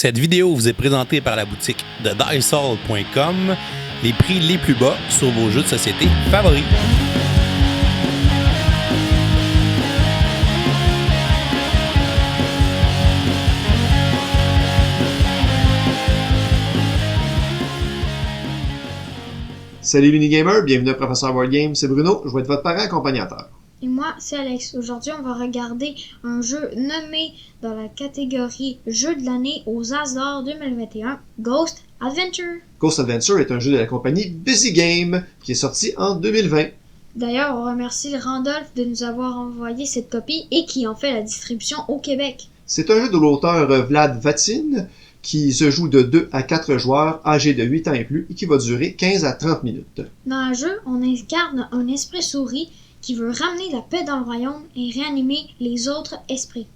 Cette vidéo vous est présentée par la boutique de Diceall.com, les prix les plus bas sur vos jeux de société favoris. Salut Minigamer, bienvenue à Professeur Board Game, c'est Bruno, je vais être votre parent accompagnateur. Et moi, c'est Alex. Aujourd'hui, on va regarder un jeu nommé dans la catégorie Jeu de l'année aux As d'or 2021, Ghost Adventure. Ghost Adventure est un jeu de la compagnie Busy Game qui est sorti en 2020. D'ailleurs, on remercie Randolph de nous avoir envoyé cette copie et qui en fait la distribution au Québec. C'est un jeu de l'auteur Vlad Vatin qui se joue de 2 à 4 joueurs âgés de 8 ans et plus et qui va durer 15 à 30 minutes. Dans le jeu, on incarne un esprit souris qui veut ramener la paix dans le royaume et réanimer les autres esprits.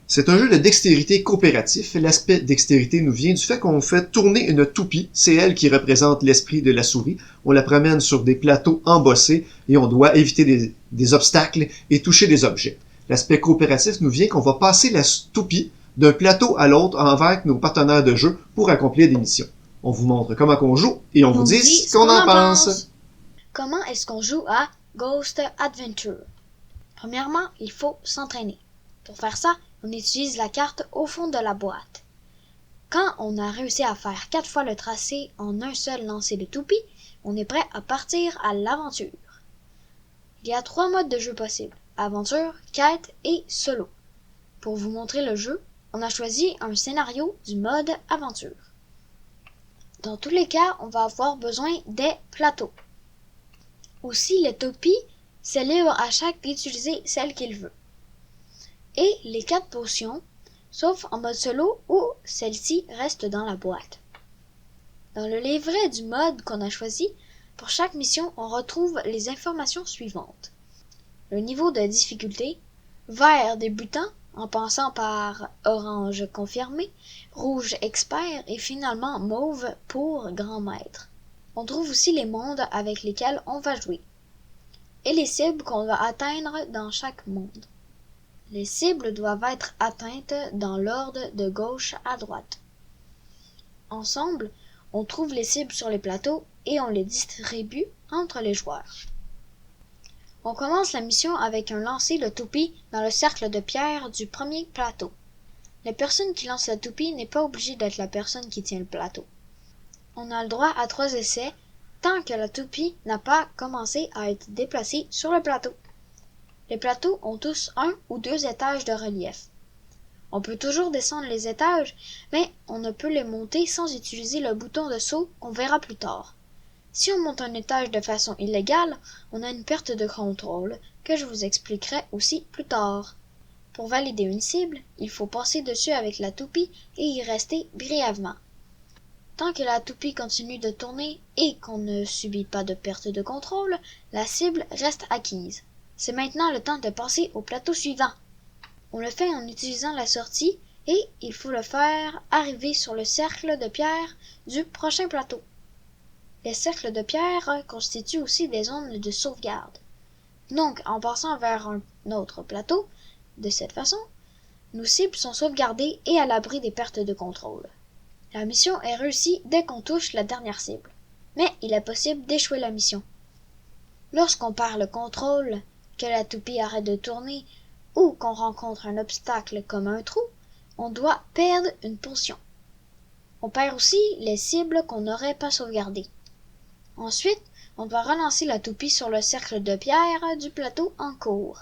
C'est un jeu de dextérité coopératif. L'aspect dextérité nous vient du fait qu'on fait tourner une toupie. C'est elle qui représente l'esprit de la souris. On la promène sur des plateaux embossés et on doit éviter des obstacles et toucher des objets. L'aspect coopératif nous vient qu'on va passer la toupie d'un plateau à l'autre avec nos partenaires de jeu pour accomplir des missions. On vous montre comment on joue et on vous dit ce qu'on en pense. Comment est-ce qu'on joue à Ghost Adventure? Premièrement, il faut s'entraîner. Pour faire ça, on utilise la carte au fond de la boîte. Quand on a réussi à faire 4 fois le tracé en un seul lancer de toupie, on est prêt à partir à l'aventure. Il y a 3 modes de jeu possibles: aventure, quête et solo. Pour vous montrer le jeu, on a choisi un scénario du mode aventure. Dans tous les cas, on va avoir besoin des plateaux. Aussi, les toupies, c'est libre à chaque d'utiliser celle qu'il veut. Et les 4 potions, sauf en mode solo où celle-ci reste dans la boîte. Dans le livret du mode qu'on a choisi, pour chaque mission, on retrouve les informations suivantes. Le niveau de difficulté, vert débutant, en passant par orange confirmé, rouge expert et finalement mauve pour grand maître. On trouve aussi les mondes avec lesquels on va jouer et les cibles qu'on va atteindre dans chaque monde. Les cibles doivent être atteintes dans l'ordre de gauche à droite. Ensemble, on trouve les cibles sur les plateaux et on les distribue entre les joueurs. On commence la mission avec un lancer de toupie dans le cercle de pierre du premier plateau. La personne qui lance la toupie n'est pas obligée d'être la personne qui tient le plateau. On a le droit à 3 essais tant que la toupie n'a pas commencé à être déplacée sur le plateau. Les plateaux ont tous 1 ou 2 étages de relief. On peut toujours descendre les étages, mais on ne peut les monter sans utiliser le bouton de saut qu'on verra plus tard. Si on monte un étage de façon illégale, on a une perte de contrôle que je vous expliquerai aussi plus tard. Pour valider une cible, il faut passer dessus avec la toupie et y rester brièvement. Tant que la toupie continue de tourner et qu'on ne subit pas de perte de contrôle, la cible reste acquise. C'est maintenant le temps de passer au plateau suivant. On le fait en utilisant la sortie et il faut le faire arriver sur le cercle de pierre du prochain plateau. Les cercles de pierre constituent aussi des zones de sauvegarde. Donc, en passant vers un autre plateau, de cette façon, nos cibles sont sauvegardées et à l'abri des pertes de contrôle. La mission est réussie dès qu'on touche la dernière cible, mais il est possible d'échouer la mission. Lorsqu'on perd le contrôle, que la toupie arrête de tourner ou qu'on rencontre un obstacle comme un trou, on doit perdre une potion. On perd aussi les cibles qu'on n'aurait pas sauvegardées. Ensuite, on doit relancer la toupie sur le cercle de pierre du plateau en cours.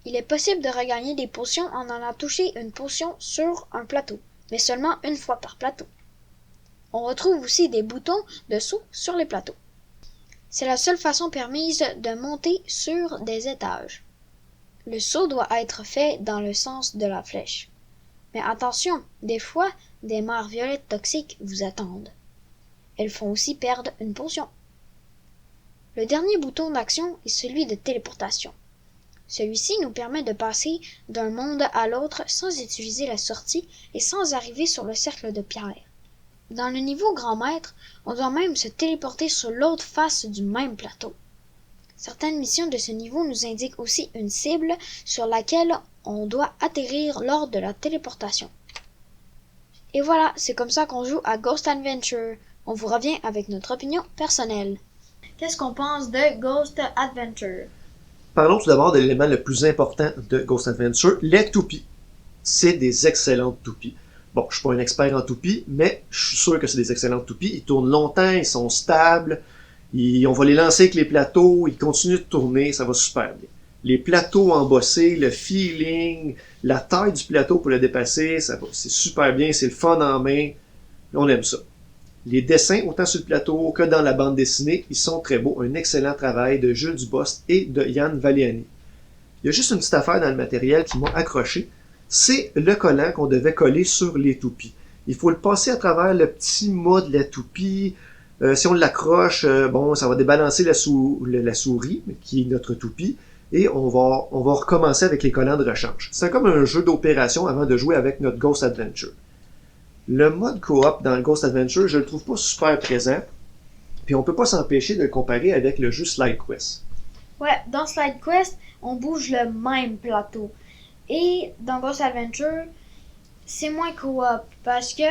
Il est possible de regagner des potions en allant toucher une potion sur un plateau, mais seulement une fois par plateau. On retrouve aussi des boutons de saut sur les plateaux. C'est la seule façon permise de monter sur des étages. Le saut doit être fait dans le sens de la flèche. Mais attention, des fois, des mares violettes toxiques vous attendent. Elles font aussi perdre une potion. Le dernier bouton d'action est celui de téléportation. Celui-ci nous permet de passer d'un monde à l'autre sans utiliser la sortie et sans arriver sur le cercle de pierre. Dans le niveau grand maître, on doit même se téléporter sur l'autre face du même plateau. Certaines missions de ce niveau nous indiquent aussi une cible sur laquelle on doit atterrir lors de la téléportation. Et voilà, c'est comme ça qu'on joue à Ghost Adventure. On vous revient avec notre opinion personnelle. Qu'est-ce qu'on pense de Ghost Adventure? Parlons tout d'abord de l'élément le plus important de Ghost Adventure, les toupies. C'est des excellentes toupies. Bon, je suis pas un expert en toupies, mais je suis sûr que c'est des excellentes toupies. Ils tournent longtemps, ils sont stables, on va les lancer avec les plateaux, ils continuent de tourner, ça va super bien. Les plateaux embossés, le feeling, la taille du plateau pour le dépasser, c'est super bien, c'est le fun en main, on aime ça. Les dessins, autant sur le plateau que dans la bande dessinée, ils sont très beaux. Un excellent travail de Jules Dubost et de Yann Valiani. Il y a juste une petite affaire dans le matériel qui m'a accroché. C'est le collant qu'on devait coller sur les toupies. Il faut le passer à travers le petit mât de la toupie. Si on l'accroche, bon, ça va débalancer la souris, qui est notre toupie, et on va recommencer avec les collants de rechange. C'est comme un jeu d'opération avant de jouer avec notre Ghost Adventure. Le mode coop dans le Ghost Adventure, je le trouve pas super présent, puis on peut pas s'empêcher de le comparer avec le jeu Slide Quest. Ouais, dans Slide Quest, on bouge le même plateau. Et dans Ghost Adventure, c'est moins coop parce que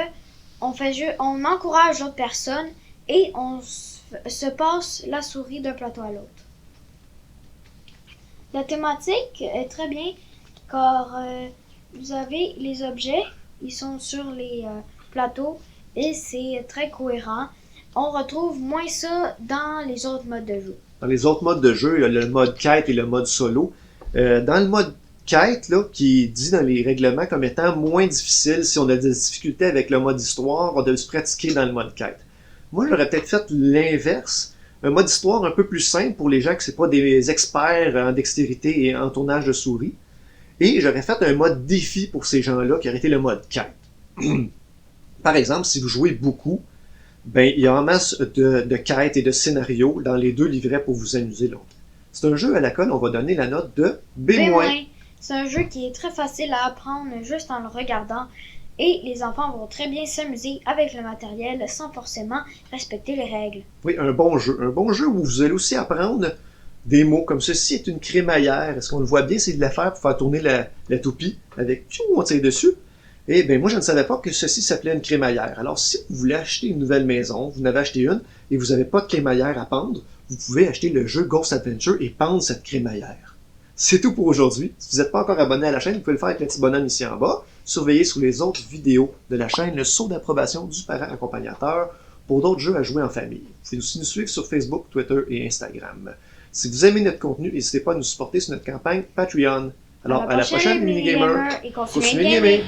on encourage d'autres personnes et on se passe la souris d'un plateau à l'autre. La thématique est très bien car vous avez les objets, ils sont sur les plateaux et c'est très cohérent. On retrouve moins ça dans les autres modes de jeu. Dans les autres modes de jeu, il y a le mode quête et le mode solo. Dans le mode quête, là, qui est dit dans les règlements comme étant moins difficile, si on a des difficultés avec le mode histoire, on doit se pratiquer dans le mode quête. Moi, j'aurais peut-être fait l'inverse. Un mode histoire un peu plus simple pour les gens qui ne sont pas des experts en dextérité et en tournage de souris. Et j'aurais fait un mode défi pour ces gens-là qui aurait été le mode quête. Par exemple, si vous jouez beaucoup, ben, il y a en masse de quêtes et de scénarios dans les deux livrets pour vous amuser longtemps. C'est un jeu à laquelle on va donner la note de B-. C'est un jeu qui est très facile à apprendre juste en le regardant et les enfants vont très bien s'amuser avec le matériel sans forcément respecter les règles. Oui, un bon jeu. Un bon jeu où vous allez aussi apprendre des mots comme ceci est une crémaillère. Est-ce qu'on le voit bien? C'est de la faire pour faire tourner la toupie avec on tire dessus. Et bien, moi, je ne savais pas que ceci s'appelait une crémaillère. Alors, si vous voulez acheter une nouvelle maison, vous en avez acheté une et vous n'avez pas de crémaillère à pendre, vous pouvez acheter le jeu Ghost Adventure et pendre cette crémaillère. C'est tout pour aujourd'hui. Si vous n'êtes pas encore abonné à la chaîne, vous pouvez le faire avec le petit bonhomme ici en bas. Surveillez sur les autres vidéos de la chaîne le saut d'approbation du parent accompagnateur pour d'autres jeux à jouer en famille. Vous pouvez aussi nous suivre sur Facebook, Twitter et Instagram. Si vous aimez notre contenu, n'hésitez pas à nous supporter sur notre campagne Patreon. Alors, à la prochaine, mini-gamer. Et continuez de gamer.